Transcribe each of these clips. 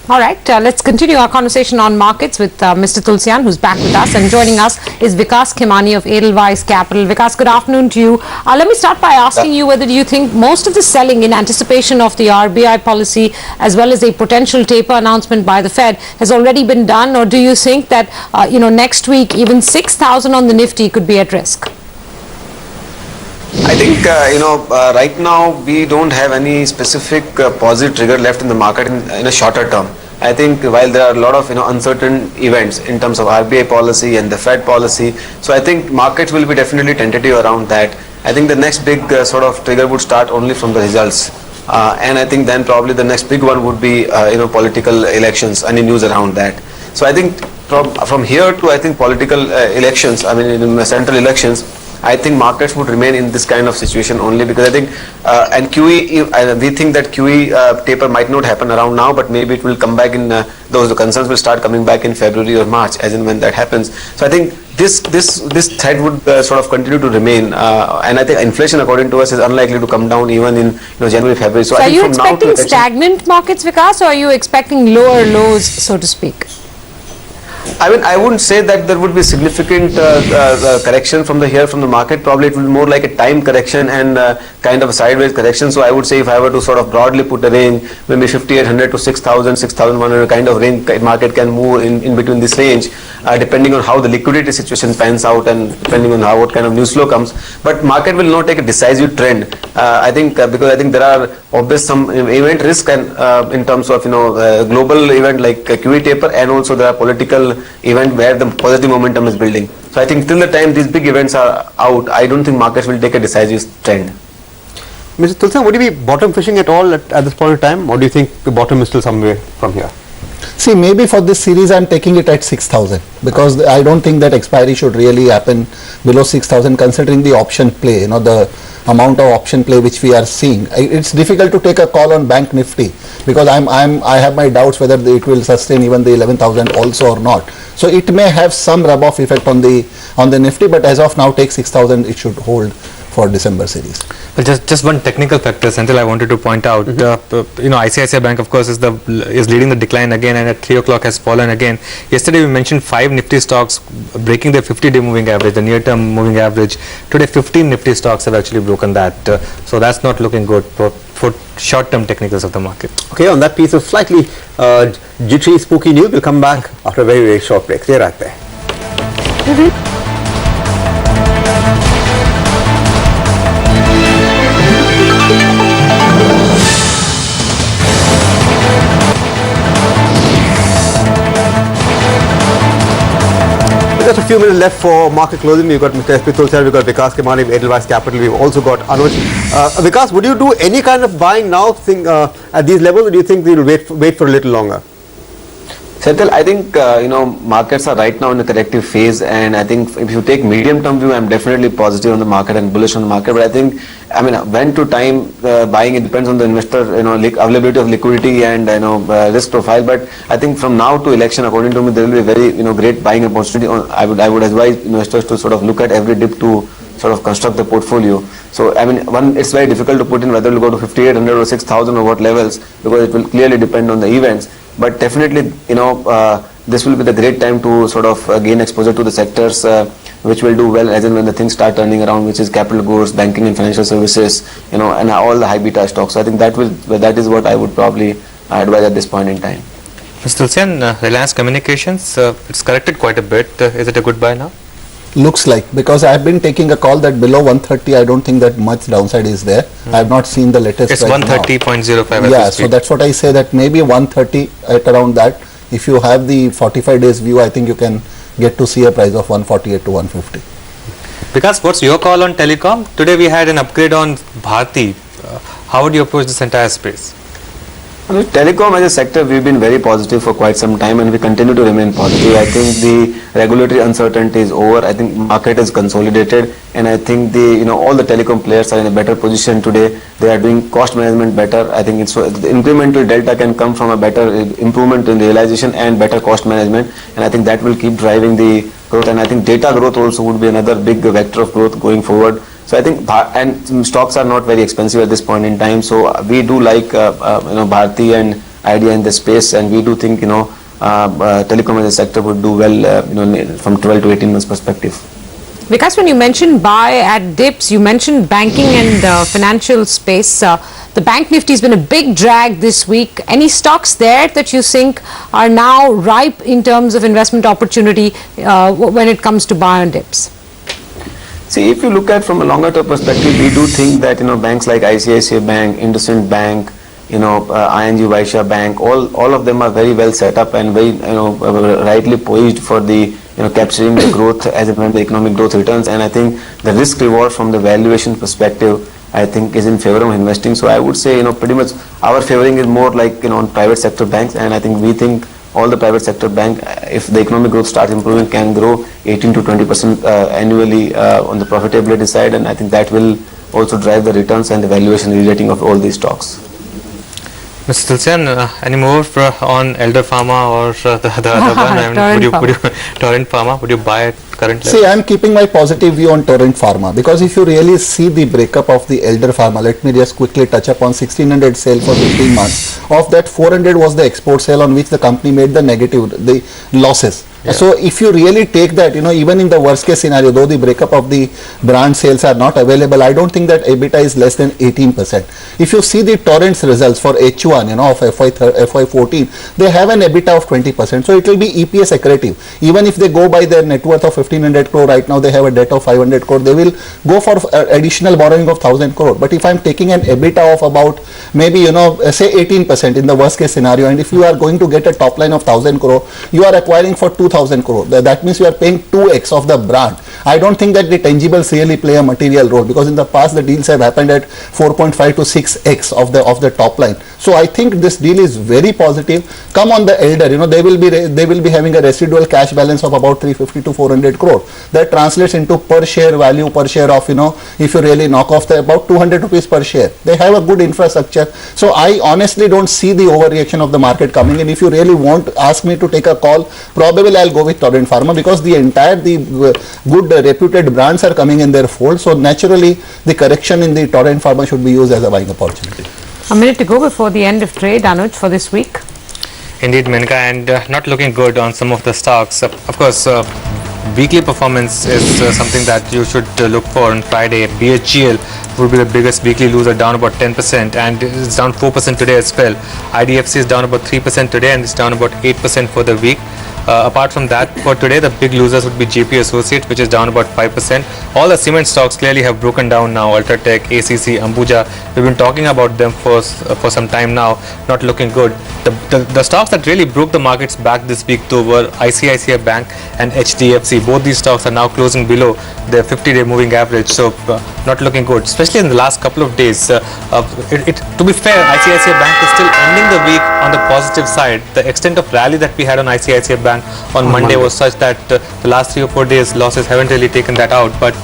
All right, let's continue our conversation on markets with Mr. Tulsian, who's back with us, and joining us is Vikas Khemani of Edelweiss Capital. Vikas, good afternoon to you. Let me start by asking you whether you think most of the selling in anticipation of the RBI policy as well as a potential taper announcement by the Fed has already been done, or do you think that next week even 6,000 on the Nifty could be at risk? I think, right now we don't have any specific positive trigger left in the market in a shorter term. I think while there are a lot of uncertain events in terms of RBI policy and the Fed policy, so I think markets will be definitely tentative around that. I think the next big sort of trigger would start only from the results. And I think then probably the next big one would be, political elections, any news around that. So I think from here to, I think, political elections, I mean, in central elections, I think markets would remain in this kind of situation only because I think, and QE, we think that QE taper might not happen around now, but maybe it will come back in, those concerns will start coming back in February or March, as in when that happens. So I think this threat would sort of continue to remain, and I think inflation, according to us, is unlikely to come down even in January, February. So I think are you expecting stagnant markets, Vikas, or are you expecting lower lows, so to speak? I mean, I wouldn't say that there would be significant correction from the market. Probably it will be more like a time correction and kind of a sideways correction. So I would say if I were to sort of broadly put a range, maybe 5,800 to 6,000, 6,100 kind of range, market can move in between this range, depending on how the liquidity situation pans out and depending on what kind of news flow comes. But market will not take a decisive trend. I think because I think there are obvious some event risk and in terms of global event like QE taper, and also there are political event where the positive momentum is building. So I think till the time these big events are out, I don't think markets will take a decisive trend. Mr. Tulsian, would you be bottom fishing at all at this point in time, or do you think the bottom is still somewhere from here? See, maybe for this series I'm taking it at 6,000 because I don't think that expiry should really happen below 6,000 considering the option play, the amount of option play which we are seeing. It's difficult to take a call on Bank Nifty because I have my doubts whether it will sustain even the 11,000 also or not. So it may have some rub-off effect on the Nifty, but as of now take 6,000 it should hold for December series. Well, just one technical factor, Senthil, I wanted to point out. ICICI Bank, of course, is leading the decline again, and at 3 o'clock has fallen again. Yesterday we mentioned 5 Nifty stocks breaking their 50-day moving average, the near-term moving average. Today 15 Nifty stocks have actually broken that. So that's not looking good for short-term technicals of the market. Okay, on that piece of slightly jittery, spooky news, we'll come back after a very, very short break. Stay right there. Just a few minutes left for market closing. We've got Mr. S.P. Tulsian, we've got Vikas Khemani of Edelweiss Capital. We've also got Anuj. Vikas, would you do any kind of buying now at these levels, or do you think we'll wait for a little longer? Senthil, I think markets are right now in a corrective phase, and I think if you take medium-term view, I'm definitely positive on the market and bullish on the market. But I think, when to time buying, it depends on the investor, availability of liquidity and risk profile. But I think from now to election, according to me, there will be a very great buying opportunity. I would advise investors to sort of look at every dip to sort of construct the portfolio. So it's very difficult to put in whether it will go to 5,800 or 6,000 or what levels, because it will clearly depend on the events. But definitely, this will be the great time to sort of gain exposure to the sectors which will do well as and when the things start turning around, which is capital goods, banking and financial services, and all the high beta stocks. So I think that is what I would probably advise at this point in time. Mr. Tulsian, Reliance Communications, it's corrected quite a bit. Is it a good buy now? Looks like, because I've been taking a call that below 130, I don't think that much downside is there. I have not seen the latest price. It's 130.05. Yeah, so that's what I say, that maybe 130 at around that. If you have the 45 days view, I think you can get to see a price of 148 to 150. Because what's your call on telecom? Today we had an upgrade on Bharti. How would you approach this entire space? Telecom as a sector, we've been very positive for quite some time, and we continue to remain positive. I think the regulatory uncertainty is over. I think market is consolidated, and I think all the telecom players are in a better position today. They are doing cost management better. I think the incremental delta can come from a better improvement in realization and better cost management, and I think that will keep driving the growth. And I think data growth also would be another big vector of growth going forward. So I think, and stocks are not very expensive at this point in time. So we do like, Bharti and idea in the space, and we do think, telecom as a sector would do well, from 12 to 18 months perspective. Because when you mentioned buy at dips, you mentioned banking and financial space. The bank nifty has been a big drag this week. Any stocks there that you think are now ripe in terms of investment opportunity when it comes to buy on dips? See, if you look at from a longer term perspective, we do think that banks like ICICI Bank, IndusInd Bank, ING Vaishya Bank, all of them are very well set up and very rightly poised for the capturing the growth as and when the economic growth returns. And I think the risk reward from the valuation perspective, I think, is in favor of investing. So I would say pretty much our favoring is more like on private sector banks, and I think we think all the private sector bank, if the economic growth starts improving, can grow 18 to 20% annually on the profitability side, and I think that will also drive the returns and the valuation re-rating of all these stocks. Mr. Tulsian, any more on Elder Pharma or the other one? I mean, Torrent Pharma, would you buy it currently? See, I am keeping my positive view on Torrent Pharma, because if you really see the breakup of the Elder Pharma, let me just quickly touch upon 1600 sale for 15 months. Of that, 400 was the export sale on which the company made the losses. Yeah. So if you really take that, even in the worst case scenario, though the breakup of the brand sales are not available, I don't think that EBITDA is less than 18%. If you see the Torrent's results for H1, of FY14, they have an EBITDA of 20%. So it will be EPS accretive. Even if they go by their net worth of 1500 crore, right now they have a debt of 500 crore, they will go for additional borrowing of 1000 crore. But if I'm taking an EBITDA of about maybe, say 18% in the worst case scenario, and if you are going to get a top line of 1000 crore, you are acquiring for 2000 crore. That means you are paying 2x of the brand. I don't think that the tangibles really play a material role, because in the past the deals have happened at 4.5 to 6x of the top line. So I think this deal is very positive. Come on the Elder, they will be having a residual cash balance of about 350 to 400 crore. That translates into per share value per share of, if you really knock off about 200 rupees per share. They have a good infrastructure. So I honestly don't see the overreaction of the market coming in. If you really ask me to take a call, probably I'll go with Torrent Pharma, because the good reputed brands are coming in their fold. So naturally the correction in the Torrent Pharma should be used as a buying opportunity. A minute to go before the end of trade, Anuj, for this week. Indeed, Menika, and not looking good on some of the stocks. Of course, weekly performance is something that you should look for on Friday. BHGL would be the biggest weekly loser, down about 10%, and it's down 4% today as well. IDFC is down about 3% today, and it's down about 8% for the week. Apart from that, for today, the big losers would be JP Associates, which is down about 5%. All the cement stocks clearly have broken down now. Ultratech, ACC, Ambuja, we've been talking about them for some time now, not looking good. The stocks that really broke the markets back this week though were ICICI Bank and HDFC. Both these stocks are now closing below their 50-day moving average, so not looking good, especially in the last couple of days. To be fair, ICICI Bank is still ending the week on the positive side. The extent of rally that we had on ICICI Bank on Monday was such that the last 3 or 4 days losses haven't really taken that out, but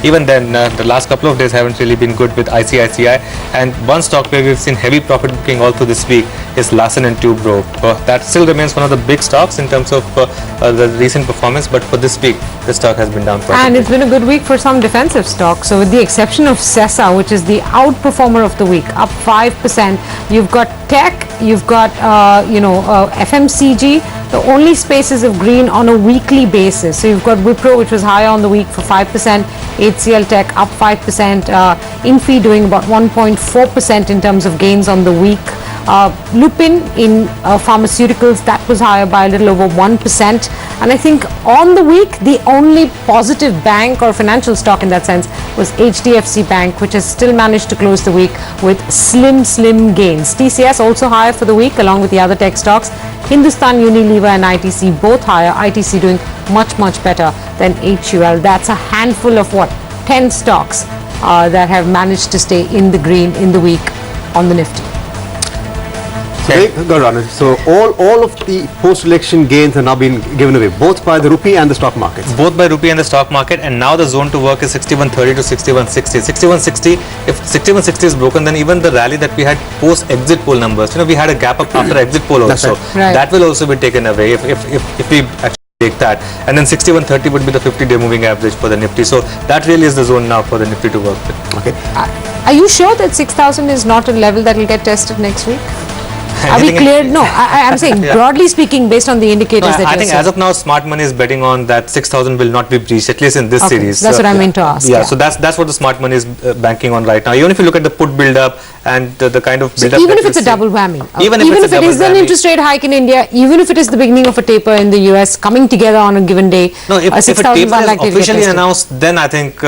even then the last couple of days haven't really been good with ICICI. And one stock where we've seen heavy profit booking all through this week is Larsen & Toubro. That still remains one of the big stocks in terms of the recent performance, but for this week the stock has been down quite and a bit. it's been a good week for some defensive stocks. So with the exception of Sesa, which is the outperformer of the week, up 5%. You've got tech, you've got FMCG, the only spaces of green on a weekly basis. So you've got Wipro, which was higher on the week for 5%, HCL Tech up 5%, Infi doing about 1.4% in terms of gains on the week. Lupin in pharmaceuticals, that was higher by a little over 1%. And I think on the week, the only positive bank or financial stock in that sense was HDFC Bank, which has still managed to close the week with slim gains. TCS also higher for the week along with the other tech stocks. Hindustan Unilever and ITC both higher. ITC doing much better than HUL. That's a handful of 10 stocks that have managed to stay in the green in the week on the Nifty. So all of the post-election gains are now being given away, both by the rupee and the stock markets. Both by rupee and the stock market, and now the zone to work is 6130 to 6160. 6160, if 6160 is broken, then even the rally that we had post-exit poll numbers, we had a gap up after exit poll also. Right. That will also be taken away if we actually take that. And then 6130 would be the 50-day moving average for the Nifty. So that really is the zone now for the Nifty to work with. Okay. Are you sure that 6,000 is not a level that will get tested next week? Are we Anything- clear? No, I'm saying Yeah. broadly speaking, based on the indicators that I you're think seeing. as of now, smart money is betting on that 6,000 will not be breached, at least in this Okay, series. that's what I meant to ask, Yeah, yeah. so that's what the smart money is banking on right now. Even if you look at the put build up and the kind of So build up, even that if it's you a see- double whammy, even if it's a it is double an whammy- interest rate hike in India, even if it is the beginning of a taper in the US coming together on a given day, No, if a 6,000 taper are is likely to get officially tested. announced, then I think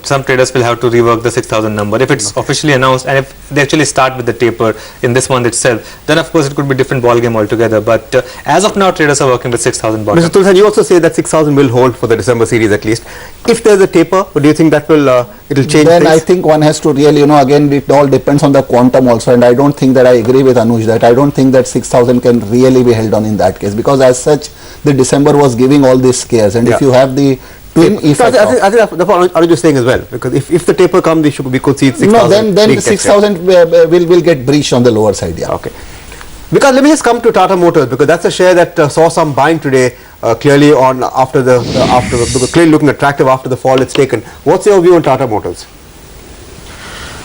some traders will have to rework the 6,000 number. If it's officially announced and if they actually start with the taper in this month itself, then of course it could be different ball game altogether. But as of now, traders are working with 6,000 bottom. Mr. Tulsian, you also say that 6,000 will hold for the December series at least. If there's a taper, do you think that will it'll change Then I things? think one has to really, again, it all depends on the quantum also, and I don't think that I agree with Anuj that I don't think that 6,000 can really be held on in that case, because as such, the December was giving all these scares, and if Yeah. you have the twin So effect I of- think that's what Anuj is saying as well, because if the taper comes, we could see 6,000. no, then being the tested. 6,000 will get breached on the lower side, yeah. Okay. Because let me just come to Tata Motors, because that's a share that saw some buying today, clearly because clearly looking attractive after the fall it's taken. What's your view on Tata Motors?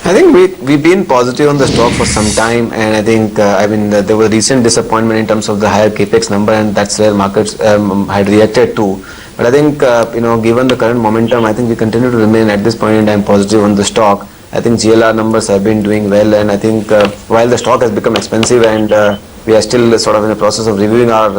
I think we've been positive on the stock for some time, and I think there was recent disappointment in terms of the higher capex number, and that's where markets had reacted to. But I think given the current momentum, I think we continue to remain at this point in time positive on the stock. I think GLR numbers have been doing well, and I think while the stock has become expensive and we are still sort of in the process of reviewing our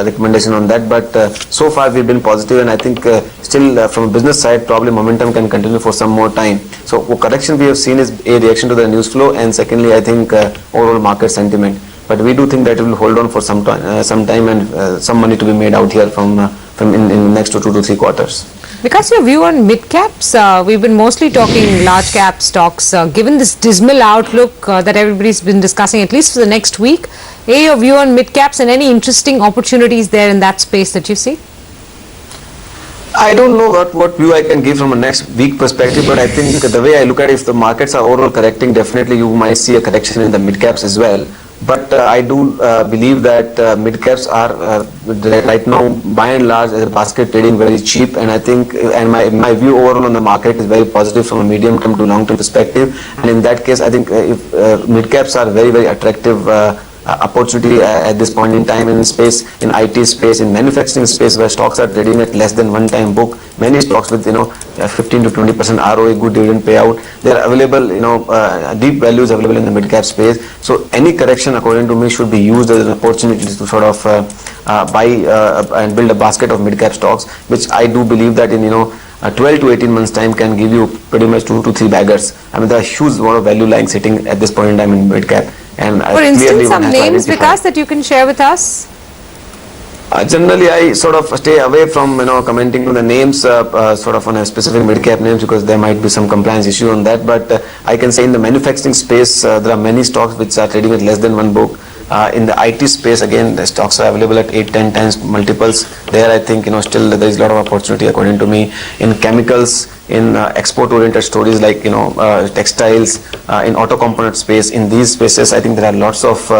recommendation on that, but so far we've been positive, and I think still from a business side probably momentum can continue for some more time. So correction we have seen is a reaction to the news flow, and secondly I think overall market sentiment. But we do think that it will hold on for some time and some money to be made out here from in the next 2 to 3 quarters. Because your view on mid caps, we've been mostly talking large cap stocks. Given this dismal outlook that everybody's been discussing, at least for the next week, your view on mid caps and any interesting opportunities there in that space that you see? I don't know what view I can give from a next week perspective, but I think the way I look at it, if the markets are overall correcting, definitely you might see a correction in the mid caps as well. But I do believe that mid caps are right now by and large as a basket trading very cheap, and I think and my view overall on the market is very positive from a medium term to long term perspective, and in that case I think if mid caps are very attractive opportunity at this point in time in space, in IT space, in manufacturing space where stocks are trading at less than 1 time book. Many stocks with 15 to 20% ROE, good dividend payout, they are available, deep values available in the mid cap space. So any correction according to me should be used as an opportunity to sort of buy and build a basket of mid cap stocks, which I do believe that in 12 to 18 months time can give you pretty much 2 to 3 baggers. I mean, there are huge amount of value lying sitting at this point in time in mid cap. And For instance, some one has to names, identify. Vikas, that you can share with us? Generally, I sort of stay away from commenting on the names sort of on a specific mid-cap names because there might be some compliance issue on that. But I can say in the manufacturing space, there are many stocks which are trading at less than 1 book. In the IT space, again, the stocks are available at 8-10 times multiples. There, I think still there is a lot of opportunity according to me. In chemicals, in export-oriented stories like textiles, in auto component space, in these spaces, I think there are lots of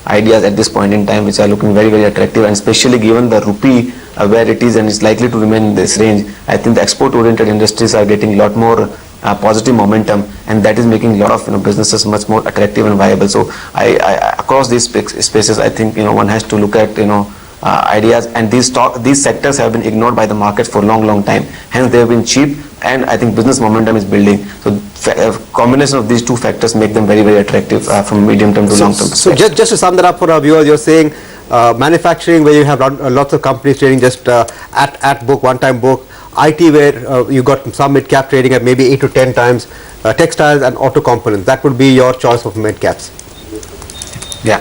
ideas at this point in time which are looking very attractive, and especially given the rupee where it is and is likely to remain in this range, I think the export-oriented industries are getting a lot more positive momentum, and that is making a lot of businesses much more attractive and viable. So I across these spaces, I think one has to look at ideas, and these sectors have been ignored by the markets for long time. Hence, they have been cheap, and I think business momentum is building. So, combination of these two factors make them very attractive from medium term to long term. So just to sum that up for our viewers, you're saying manufacturing where you have lots of companies trading just at book, 1 time book. IT where you got some mid cap trading at maybe 8 to 10 times. Textiles and auto components. That would be your choice of mid caps. Yeah.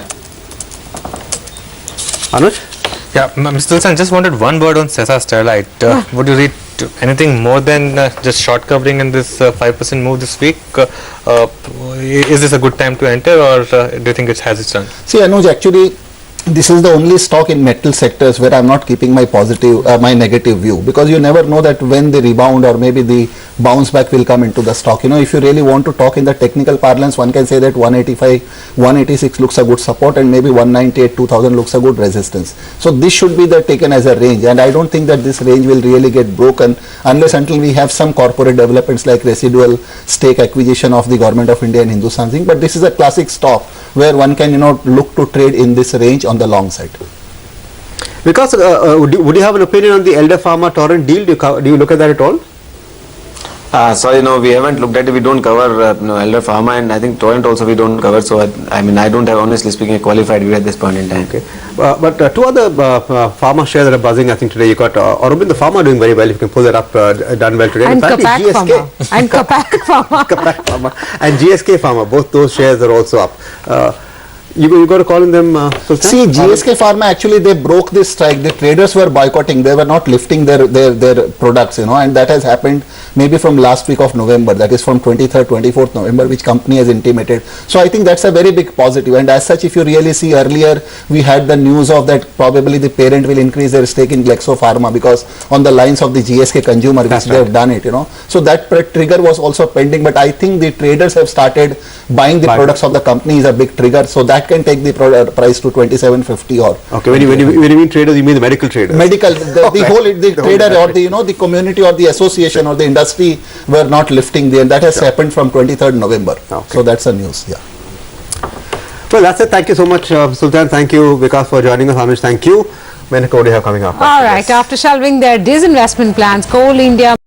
Anuj? Yeah, Mr. Tulsian, just wanted one word on Sesa Sterlite. Would you read anything more than just short covering in this 5% move this week? Is this a good time to enter, or do you think it has its run? See, Anuj, actually, This is the only stock in metal sectors where I'm not keeping my my negative view, because you never know that when the rebound or maybe the bounce back will come into the stock. You know, if you really want to talk in the technical parlance, one can say that 185, 186 looks a good support, and maybe 198, 2000 looks a good resistance. So this should be taken as a range, and I don't think that this range will really get broken unless until we have some corporate developments like residual stake acquisition of the Government of India in Hindustan Zinc. But this is a classic stock where one can, you know, look to trade in this range on the long side. Because would you have an opinion on the Elder Pharma Torrent deal? Do you look at that at all? Sorry, no, we haven't looked at it. We don't cover Elder Pharma, and I think Torrent also we don't cover. So I mean, I don't have, honestly speaking, a qualified view at this point in time. Okay, but two other pharma shares that are buzzing. I think today you got Aurobindo Pharma doing very well. If you can pull that up, done well today. And Apparently Kapak Pharma. And Kapak Pharma. Kapak Pharma and GSK Pharma, both those shares are also up. You got a call on them, Sultan? See, GSK Pharma, actually they broke this strike. The traders were boycotting. They were not lifting their products, you know, and that has happened maybe from last week of November. That is from 23rd, 24th November, which company has intimated. So I think that's a very big positive. And as such, if you really see earlier, we had the news of that probably the parent will increase their stake in Glaxo Pharma, because on the lines of the GSK consumer, which they have done it, you know. So that trigger was also pending. But I think the traders have started buying the products of the company is a big trigger. So that can take the price to 27.50 or. Okay, when you mean traders, you mean the medical traders? Medical, the whole trader or the, you know, the community or the association or the industry were not lifting and that has happened from 23rd November. Okay. So that's a news. Yeah. Well, that's it. Thank you so much, Sultan. Thank you, Vikas, for joining us. Anush, thank you. Menaka, what do you have coming up? All right, after shelving their disinvestment plans, Coal India